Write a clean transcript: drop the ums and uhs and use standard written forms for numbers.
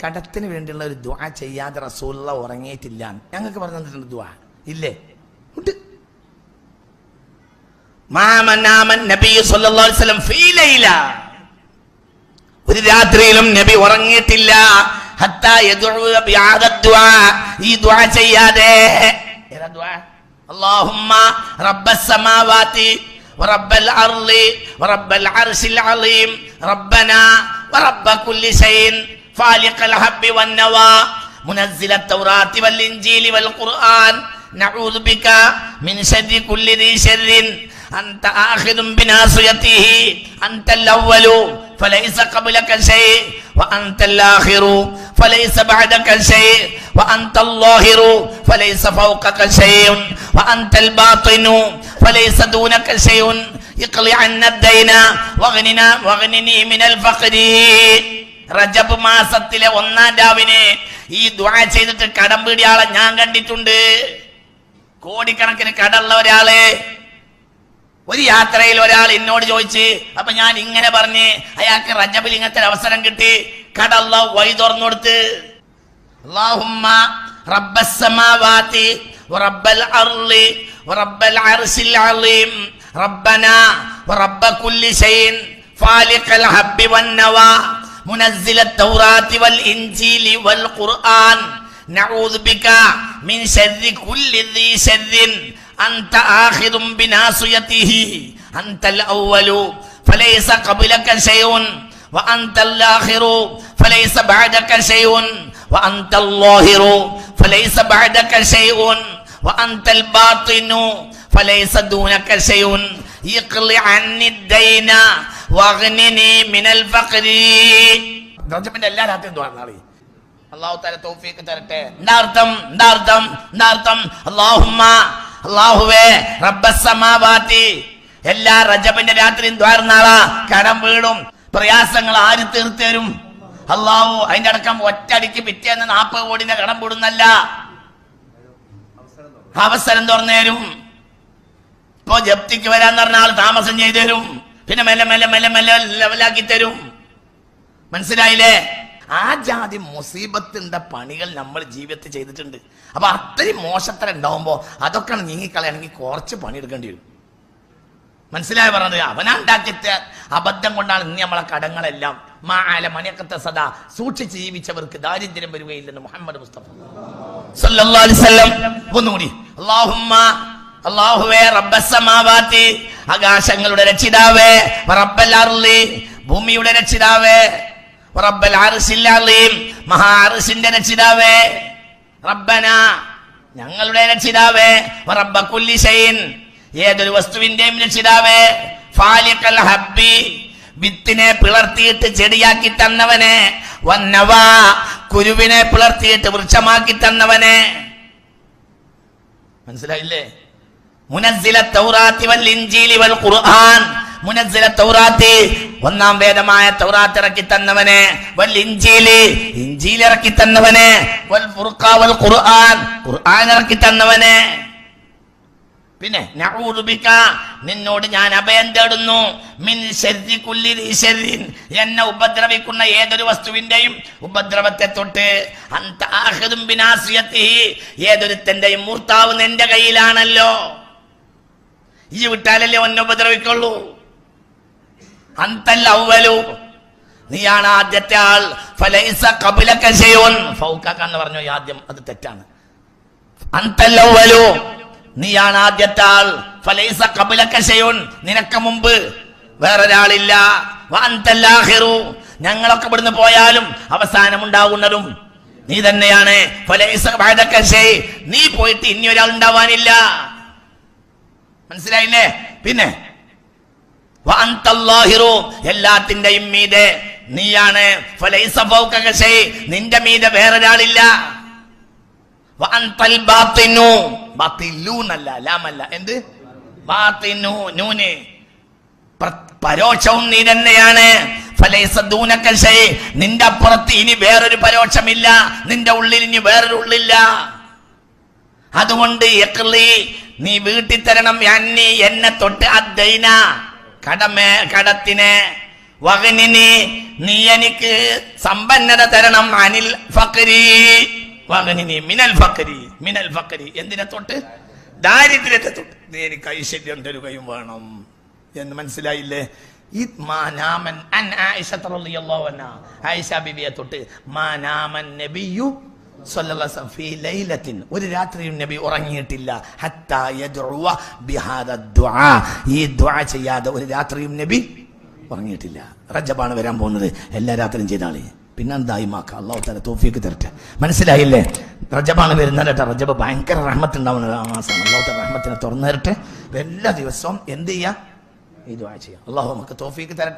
കടത്തിന് വേണ്ടിയുള്ള ഒരു ദുആ ചെയ്യാതെ റസൂലുള്ളാഹി ഉറങ്ങിയിട്ടില്ല. ഞങ്ങൾക്ക് പറഞ്ഞു തന്നിട്ടുണ്ട് ദുആ ഇല്ലേ? ഉണ്ട്. ഒരു രാത്രിയിലും നബി ഉറങ്ങിയിട്ടില്ല. ഈ ദുആ ചെയ്യാതെ. അല്ലാഹുമ്മ റബ്ബസ് സമാവാതി വറബ്ബൽ അർളി വറബ്ബൽ അർശിൽ അളീം റബ്ബനാ വറബ്ബ കുല്ലി ശൈഇൻ ഫാലിഖൽ ഹബ്ബി വന്നവാ മുനസ്സിലത് തൗറാത്തി വൽ ഇൻജീലി വൽ ഖുർആൻ നഊദു ബിക മിൻ ശർരി കുല്ലി ദീ ശർരിൻ അൻത ആഖിദും ബിനാസിയതിഹി അൻതൽ അവ്വലു ഫലൈസ ഖബ്ലക ശൈഇ വഅൻതൽ ആഖിറു ഫലൈസ ബഅദക ശൈഇ വഅൻതൽ ളാഹിറു ഫലൈസ ഫൗഖക ശൈഇൻ വഅൻതൽ ബാത്തിനു ഫലൈസ ദൂനക ശൈഇൻ ഇഖ്ലി അന്ന ദൈന വഗ്നിനി മിനൽ ഫഖരി. റജബ് മാസത്തിലെ 1-ാം രാവിനെ ഈ ദുആ ചെയ്തിട്ട് കടം വീടിയ ആളെ ഞാൻ കണ്ടിട്ടുണ്ട്. കോടിക്കണക്കിന് കടമുള്ള ഒരാള്. ഒരു യാത്രയിൽ ഒരാൾ എന്നോട് ചോദിച്ച്, അപ്പൊ ഞാൻ ഇങ്ങനെ പറഞ്ഞ് അയാൾക്ക് റജബിൽ ഇങ്ങനത്തെ അവസരം കിട്ടി. കട അല്ലാഹു വഴി തുറന്നു കൊടുത്ത്. അല്ലാഹുമ്മ റബ്ബസ് സമാവാതി വറബ്ബൽ അർളി വറബ്ബൽ അർശിൽ അളീം റബ്ബനാ വറബ്ബ കുല്ലി ശൈഇൻ ഫാലിഖൽ ഹബ്ബി വന്നവാ മുനസ്സിലത് തൗറാത്തി വൽ ഇൻജീലി വൽ ഖുർആൻ നഊദു ബിക മിൻ ശർരി കുല്ലി ദീ ശർരിൻ അൻത ആഖിദും ബിനാസിയതിഹി അൻതൽ അവ്വലു ഫലൈസ ഖബ്ലക ശൈഉൻ വഅൻതൽ ആഖിറു ഫലൈസ ബഅദക ശൈഉൻ വഅൻതൽ ളാഹിറു ഫലൈസ ബഅദക ശൈഉൻ വഅൻതൽ ബാത്തിനു ഫലൈസ ദൂനക ശൈഉൻ ഇഖ്ലി അന്നി ദൈന വഗ്നിനി മിനൽ ഫഖരി. റജബിന്റെ എല്ലാ രാത്രിയും ദുആ നാളെ അല്ലാഹു തആല തൗഫീഖ് തരട്ടെ. എന്താർത്ഥം? അല്ലാഹുമ്മ അല്ലാഹുവേ റബ്ബസ് സമാവാതി. എല്ലാ റജബിന്റെ രാത്രിയും ദുആ നാളാ. കടം വീടും പ്രയാസങ്ങൾ ആര് തീർത്തു തരും? അല്ലാഹു. അതിന്റെ അടക്കം ഒറ്റയടിക്ക് പിറ്റേന്ന് 40 കോടിന്റെ കടം വീടുന്നല്ല, അവസരം തുറന്നു തരും. ഇപ്പൊ ജപ്തിക്ക് വരാന്ന് പറഞ്ഞ ആൾ താമസം ചെയ്തു തരും. പിന്നെ മെല്ലെ മെല്ലെ മെല്ലെ മെല്ലെ ലെവലാക്കി തരും. മനസ്സിലായില്ലേ? ആ ജാതി മുസീബത്തിന്റെ പണികൾ നമ്മൾ ജീവിതത്തിൽ ചെയ്തിട്ടുണ്ട്. അപ്പൊ അത്രയും മോശത്തരം ഉണ്ടാവുമ്പോ അതൊക്കെ നീങ്ങിക്കളയാണെങ്കിൽ കുറച്ച് പണിയെടുക്കേണ്ടി വരും. മനസ്സിലായി പറഞ്ഞത്? അവനുണ്ടാക്കിയ അബദ്ധം കൊണ്ടാണ് ഇന്ന് നമ്മളെ കടങ്ങളെല്ലാം മാഅല മനിയക്കത്തെ സദാ സൂക്ഷിച്ച് ജീവിച്ചവർക്ക് ദാരിദ്ര്യം വരികയില്ലെന്ന് മുഹമ്മദ് മുസ്തഫ സല്ലല്ലാഹു അലൈഹി വസല്ലം. ഒന്നുകൂടി അല്ലാഹുമ്മ അല്ലാഹുവേ റബ്ബസ് സമാവാതി, ആകാശങ്ങളുടെ രക്ഷിതാവേ, റബ്ബൽ അർളി, ഭൂമിയുടെ രക്ഷിതാവേ, റബ്ബൽ അർശിൽ അളീം, മഹാ അർശിന്റെ രക്ഷിതാവേ, റബ്ബന ഞങ്ങളുടെ രക്ഷിതാവേ, റബ്ബ കുല്ലി ശൈഇൻ ഏതൊരു വസ്തുവിന്റെയും രക്ഷിതാവേ, ഫാലിഖൽ ഹബ്ബി വിത്തിനെ പിളർത്തിയിട്ട് ചെടിയാക്കി തന്നവനെ, വന്നവാ കുരുവിനെ പിളർത്തിയിട്ട് വൃക്ഷമാക്കി തന്നവനെ. മനസ്സിലായില്ലേ? മുനസ്സിലത് തൗറാത്തി വൽ ഇൻജീലി വൽ ഖുർആൻ. മുനസ്സിലത് തൗറാത്തി 1-ാം വേദമായ തൗറാത്ത് ഇറക്കി തന്നവനെ, വൽ ഇൻജീലി ഇൻജീൽ ഇറക്കി തന്നവനെ, വൽ ഫുർഖാൻ വൽ ഖുർആൻ ഖുർആൻ ഇറക്കി തന്നവനെ. പിന്നെ നഊദു ബിക നിന്നോട് ഞാൻ അഭയം തേടുന്നു, മിൻ ശർരി കുല്ലി ദീ ശർരിൻ എന്നെ ഉപദ്രവിക്കുന്ന ഏതൊരു വസ്തുവിന്റെയും ഉപദ്രവത്തെ തൊട്ട്, അൻത ആഖിദും ബിനാസിയതിഹി ഏതൊരുത്തന്റെയും മൂർത്താവ് നിന്റെ കയ്യിലാണല്ലോ, ഈ വിട്ടാലല്ലേ ഒന്നെ ഉപദ്രവിക്കുള്ളൂ. അൻതൽ അവ്വലു നീയാണ് ആദ്യത്തെ ആൾ, ഫലൈസ ഖബ്ലക ശൈഉൻ ഫൗഖക എന്ന് പറഞ്ഞു ആദ്യം, അത് തെറ്റാണ്. അൻതൽ അവ്വലു നീയാണ് ആദ്യത്തെ ആൾ, ഫലൈസ ഖബ്ലക ശൈഉൻ നിനക്ക് മുമ്പ് വേറൊരാളില്ല, വഅൻതൽ ആഖിറു ഞങ്ങളൊക്കെ ഇവിടുന്ന് പോയാലും അവസാനം ഉണ്ടാകുന്നതും നീ തന്നെയാണ്, ഫലൈസ ബഅദക ശൈ നീ പോയിട്ട് ഇനി ഒരാൾ ഉണ്ടാവാനില്ല. മനസ്സിലായില്ലേ? പിന്നെ വഅൻതൽ ളാഹിറു എല്ലാത്തിന്റെയും മീതെ നീയാണ്, ഫലൈസ ഫൗഖക ശൈ നിന്റെ മീതെ വേറൊരാളില്ല, വഅൻതൽ ബാത്തിനു ബാത്തിലൂനല്ല ലാമല്ല എന്ത് ബാത്തിനു നൂന് പരോക്ഷവും നീ തന്നെയാണ്, ഫലൈസ ദൂനക ശൈ നിന്റെ അപ്പുറത്ത് ഇനി വേറൊരു പരോക്ഷമില്ല, നിന്റെ ഉള്ളിൽ ഇനി വേറൊരു ഉള്ളില്ല. അതുകൊണ്ട് നീ വീട്ടിൽ തരണം, അന്നി എന്നെ തൊട്ട് അദ്ദൈന കടത്തിനെ, വഗ്നിനി, നീ എനിക്ക് സമ്പന്നത തരണം, അനിൽ ഫഖരി, വഗ്നിനി മിനൽ ഫഖരി, മിനൽ ഫഖരി, എന്തിനെ തൊട്ട്? ദാരിദ്ര്യത്തെ തൊട്ട്. നീ എനിക്ക് ഐശ്വര്യം തരുകയും വേണം എന്ന് മനസ്സിലായില്ലേ? ഈ മാനാമൻ അൻ ആയിഷ റളിയല്ലാഹു അൻഹ, ആയിഷ ബിബിയെ തൊട്ട് മാനാമൻ നബിയു സല്ലല്ലാഹു അലൈഹി വസല്ലം ഫീ ലൈലത്തിൻ, ഒരു രാത്രിയും നബി ഉറങ്ങിയിട്ടില്ല, ഹത്താ യദ്ഉവ ബിഹാദ ദുആ, ഈ ദുആ ചെയ്യാതെ ഒരു രാത്രിയും നബി ഉറങ്ങിയിട്ടില്ല. റജബാണ് വരാൻ പോകുന്നത്, എല്ലാ രാത്രിയും ചെയ്താളി, പിന്നെ എന്തായി മാക്ക. അല്ലാഹു തആല തൗഫീഖ് തരട്ടെ. മനസ്സിലായില്ലേ? റജബാണ് വരുന്നത് കേട്ടോ. റജബ് ഭയങ്കര റഹ്മത്തുണ്ടാവുന്ന മാസമാണ്. അല്ലാഹു തആല റഹ്മത്തിനെ തുറന്നു തരട്ടെ. എല്ലാ ദിവസവും എന്ത് ചെയ്യാം? ഈ ദുആ ചെയ്യാം. അല്ലാഹു നമുക്ക് തൗഫീഖ് തരട്ടെ.